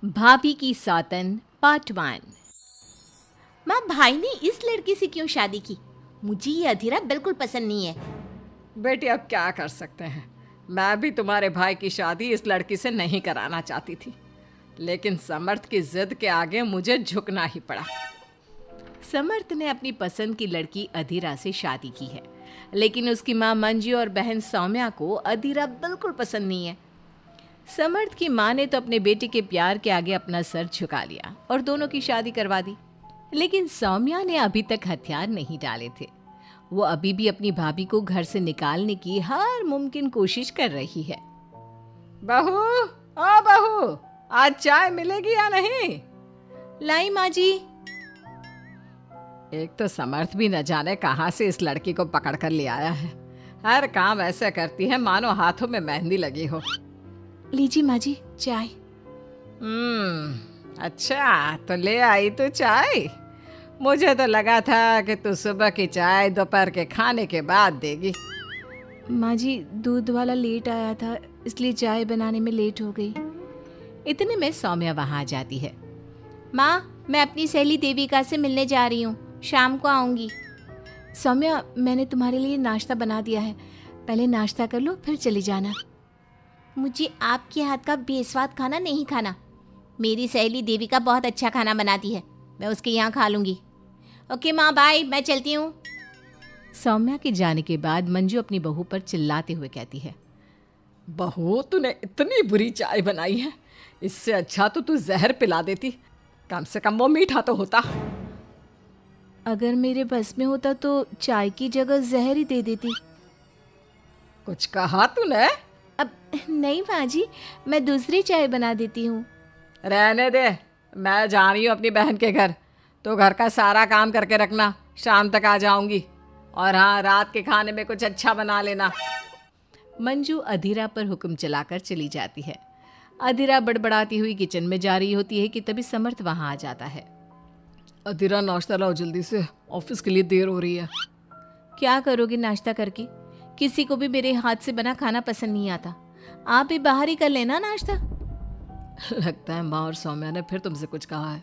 भाभी की सौतन पार्ट 1। माँ, भाई ने इस लड़की से क्यों शादी की? मुझे ये अधीरा बिल्कुल पसंद नहीं है। बेटी अब क्या कर सकते हैं, मैं भी तुम्हारे भाई की शादी इस लड़की से नहीं कराना चाहती थी, लेकिन समर्थ की जिद के आगे मुझे झुकना ही पड़ा। समर्थ ने अपनी पसंद की लड़की अधीरा से शादी की है, लेकिन उसकी माँ मंजू और बहन सौम्या को अधीरा बिल्कुल पसंद नहीं है। समर्थ की माँ ने तो अपने बेटे के प्यार के आगे अपना सर झुका लिया और दोनों की शादी करवा दी, लेकिन सौम्या ने अभी तक हथियार नहीं डाले थे। वो अभी भी अपनी भाभी को घर से निकालने की हर मुमकिन कोशिश कर रही है। बहू, ओ बहू, आज चाय मिलेगी या नहीं? लाई माँ जी। एक तो समर्थ भी न जाने कहाँ से इस लड़की को पकड़ कर ले आया है। हर काम ऐसे करती है मानो हाथों में मेहंदी लगी हो। लीजिए माँ जी चाय। अच्छा तो ले आई तू चाय। मुझे तो लगा था कि तू सुबह की चाय दोपहर के खाने के बाद देगी। माँ जी, दूध वाला लेट आया था, इसलिए चाय बनाने में लेट हो गई। इतने में सौम्या वहाँ आ जाती है। माँ, मैं अपनी सहेली देविका से मिलने जा रही हूँ, शाम को आऊँगी। सौम्या, मैंने तुम्हारे लिए नाश्ता बना दिया है, पहले नाश्ता कर लो फिर चली जाना। मुझे आपके हाथ का बेस्वाद खाना नहीं खाना। मेरी सहेली देविका बहुत अच्छा खाना बनाती है, मैं उसके यहाँ खा लूँगी। ओके माँ, बाय, मैं चलती हूँ। सौम्या के जाने के बाद मंजू अपनी बहू पर चिल्लाते हुए कहती है, बहू, तूने इतनी बुरी चाय बनाई है, इससे अच्छा तो तू जहर पिला देती, कम से कम वो मीठा तो होता। अगर मेरे बस में होता तो चाय की जगह जहर ही दे देती। कुछ कहा तूने? अब नहीं माँ जी, मैं दूसरी चाय बना देती हूँ। रहने दे, मैं जा रही हूँ अपनी बहन के घर, तो घर का सारा काम करके रखना, शाम तक आ जाऊंगी। और हाँ, रात के खाने में कुछ अच्छा बना लेना। मंजू अधीरा पर हुक्म चलाकर चली जाती है। अधीरा बड़बड़ाती हुई किचन में जा रही होती है कि तभी समर्थ वहाँ आ जाता है। अधीरा, नाश्ता लाओ जल्दी से, ऑफिस के लिए देर हो रही है। क्या करोगे नाश्ता करके? किसी को भी मेरे हाथ से बना खाना पसंद नहीं आता, आप भी बाहर ही कर लेना नाश्ता। लगता है माँ और सौम्या ने फिर तुमसे कुछ कहा है,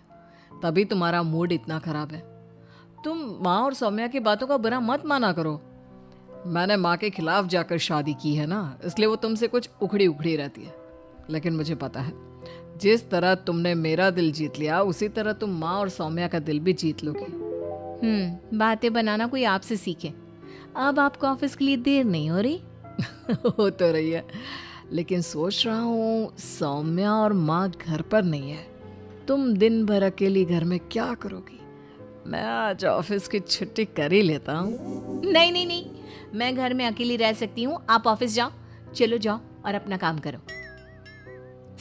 तभी तुम्हारा मूड इतना खराब है। तुम माँ और सौम्या की बातों का बुरा मत माना करो। मैंने माँ के खिलाफ जाकर शादी की है ना, इसलिए वो तुमसे कुछ उखड़ी उखड़ी रहती है। लेकिन मुझे पता है, जिस तरह तुमने मेरा दिल जीत लिया, उसी तरह तुम माँ और सौम्या का दिल भी जीत लोगी। बातें बनाना कोई आपसे सीखे। अब आपको ऑफिस के लिए देर नहीं हो रही? हो तो रही है, लेकिन सोच रहा हूँ सौम्या और माँ घर पर नहीं है, तुम दिन भर अकेली घर में क्या करोगी? मैं आज ऑफिस की छुट्टी कर ही लेता हूँ। नहीं नहीं नहीं, मैं घर में अकेली रह सकती हूँ, आप ऑफिस जाओ। चलो जाओ और अपना काम करो।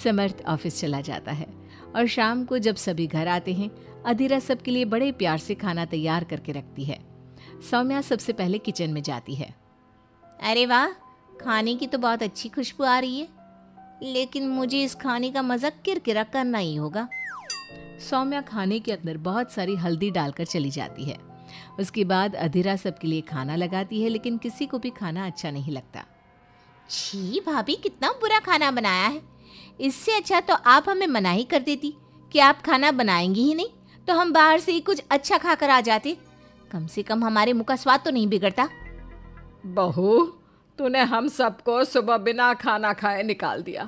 समर्थ ऑफिस चला जाता है और शाम को जब सभी घर आते हैं, अधीरा सबके लिए बड़े प्यार से खाना तैयार करके रखती है। सौम्या सबसे पहले किचन में जाती है। अरे वाह, खाने की तो बहुत अच्छी खुशबू आ रही है, लेकिन मुझे इस खाने का मजा किरकिरा करना ही होगा। सौम्या खाने के अंदर बहुत सारी हल्दी डालकर चली जाती है। उसके बाद अधीरा सबके लिए खाना लगाती है, लेकिन किसी को भी खाना अच्छा नहीं लगता। छी भाभी, कितना बुरा खाना बनाया है। इससे अच्छा तो आप हमें मना ही कर देती कि आप खाना बनाएंगी ही नहीं, तो हम बाहर से ही कुछ अच्छा खाकर आ जाते। कम से कम हमारे मुंह का स्वाद तो नहीं बिगड़ता। बहू, तूने हम सबको सुबह बिना खाना खाए निकाल दिया,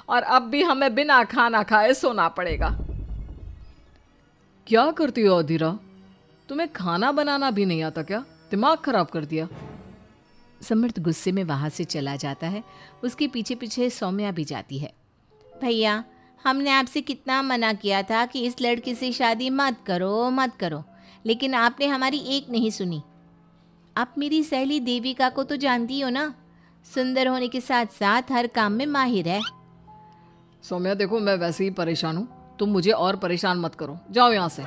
और अब भी हमें बिना खाना खाए सोना पड़ेगा। क्या करती हो अधीरा? तुम्हें खाना बनाना भी नहीं आता क्या? दिमाग खराब कर दिया। समर्थ गुस्से में वहां से चला जाता है। उसके पीछे पीछे सौम्या भी जाती है। भैया, हमने आपसे कितना मना किया था कि इस लड़की से शादी मत करो मत करो, लेकिन आपने हमारी एक नहीं सुनी। आप मेरी सहेली देविका को तो जानती हो ना, सुंदर होने के साथ साथ हर काम में माहिर है। सौम्या देखो, मैं वैसे ही परेशान हूँ, तुम मुझे और परेशान मत करो, जाओ यहाँ से।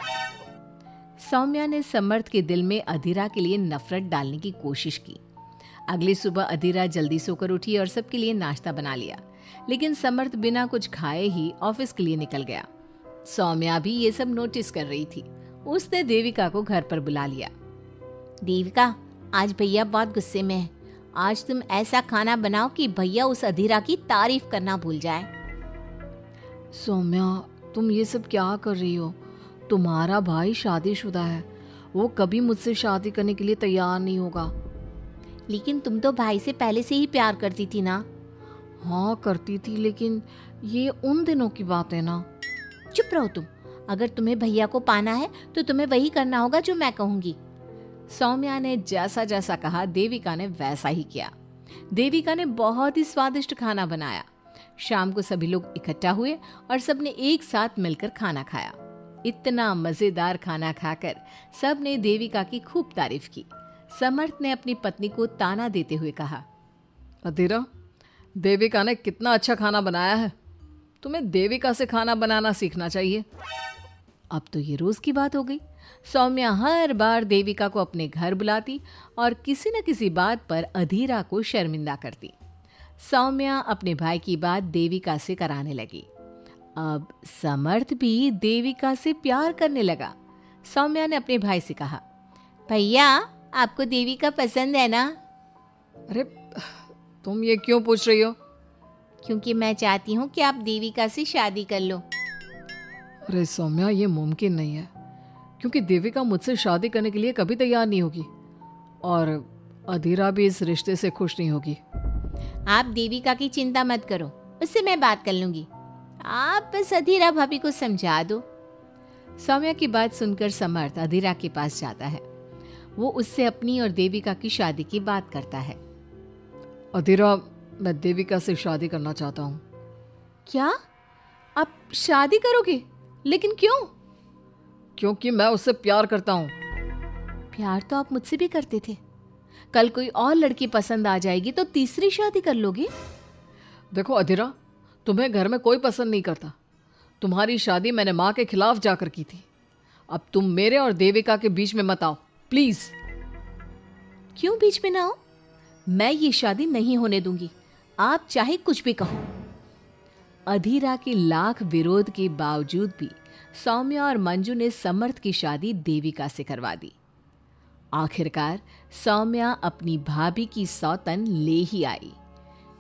सौम्या ने समर्थ के दिल में अधीरा के लिए नफरत डालने की कोशिश की। अगली सुबह अधीरा जल्दी सोकर उठी और सबके लिए नाश्ता बना लिया, लेकिन समर्थ बिना कुछ खाए ही ऑफिस के लिए निकल गया। सौम्या भी ये सब नोटिस कर रही थी। उसने देविका को घर पर बुला लिया। देविका, आज भैया बहुत गुस्से में है, आज तुम ऐसा खाना बनाओ कि भैया उस अधीरा की तारीफ करना भूल जाए। सौम्या, तुम ये सब क्या कर रही हो? तुम्हारा भाई शादीशुदा है, वो कभी मुझसे शादी करने के लिए तैयार नहीं होगा। लेकिन तुम तो भाई से पहले से ही प्यार करती थी ना। हाँ करती थी, लेकिन ये उन दिनों की बात है ना। चुप रहो तुम। अगर तुम्हें भैया को पाना है तो तुम्हें वही करना होगा जो मैं कहूंगी। सौम्या ने जैसा जैसा कहा देविका ने वैसा ही किया। देविका ने बहुत ही स्वादिष्ट खाना बनाया। शाम को सभी लोग इकट्ठा हुए और सबने एक साथ मिलकर खाना खाया। इतना मजेदार खाना खाकर सबने देविका की खूब तारीफ की। समर्थ ने अपनी पत्नी को ताना देते हुए कहा, अधीरा, देविका ने कितना अच्छा खाना बनाया है। तुम्हें देविका से खाना बनाना सीखना चाहिए। अब तो ये रोज की बात हो गई। सौम्या हर बार देविका को अपने घर बुलाती और किसी न किसी बात पर अधीरा को शर्मिंदा करती। सौम्या अपने भाई की बात देविका से कराने लगी। अब समर्थ भी देविका से प्यार करने लगा। सौम्या ने अपने भाई से कहा, भैया आपको देविका पसंद है ना? अरे तुम ये क्यों पूछ रही हो? क्योंकि मैं चाहती हूँ कि आप देविका से शादी कर लो। अरे सौम्या, ये मुमकिन नहीं है, क्योंकि देविका मुझसे शादी करने के लिए कभी तैयार नहीं होगी और अधीरा भी इस रिश्ते से खुश नहीं होगी। आप देविका की चिंता मत करो, उससे मैं बात कर लूंगी। आप बस अधीरा भाभी को समझा दो। सौम्या की बात सुनकर समर्थ अधीरा के पास जाता है। वो उससे अपनी और देविका की शादी की बात करता है। अधीरा, मैं देविका से शादी करना चाहता हूँ। क्या? आप शादी करोगे? लेकिन क्यों? क्योंकि मैं उससे प्यार करता हूँ। प्यार तो आप मुझसे भी करते थे। कल कोई और लड़की पसंद आ जाएगी तो तीसरी शादी कर लोगे? देखो अधीरा, तुम्हें घर में कोई पसंद नहीं करता। तुम्हारी शादी मैंने माँ के खिलाफ जाकर की थी। अब तुम मेरे और देविका के बीच में मत आओ, प्लीज। क्यों बीच में ना आओ? मैं ये शादी नहीं होने दूंगी, आप चाहे कुछ भी कहो। अधीरा के लाख विरोध के बावजूद भी सौम्या और मंजू ने समर्थ की शादी देविका से करवा दी। आखिरकार सौम्या अपनी भाभी की सौतन ले ही आई।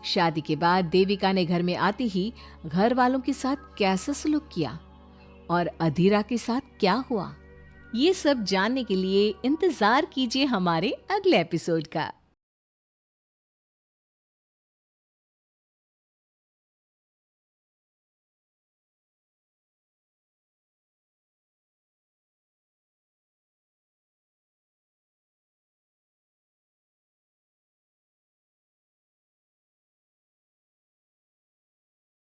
शादी के बाद देविका ने घर में आते ही घर वालों के साथ कैसा सलूक किया और अधीरा के साथ क्या हुआ, ये सब जानने के लिए इंतजार कीजिए हमारे अगले एपिसोड का।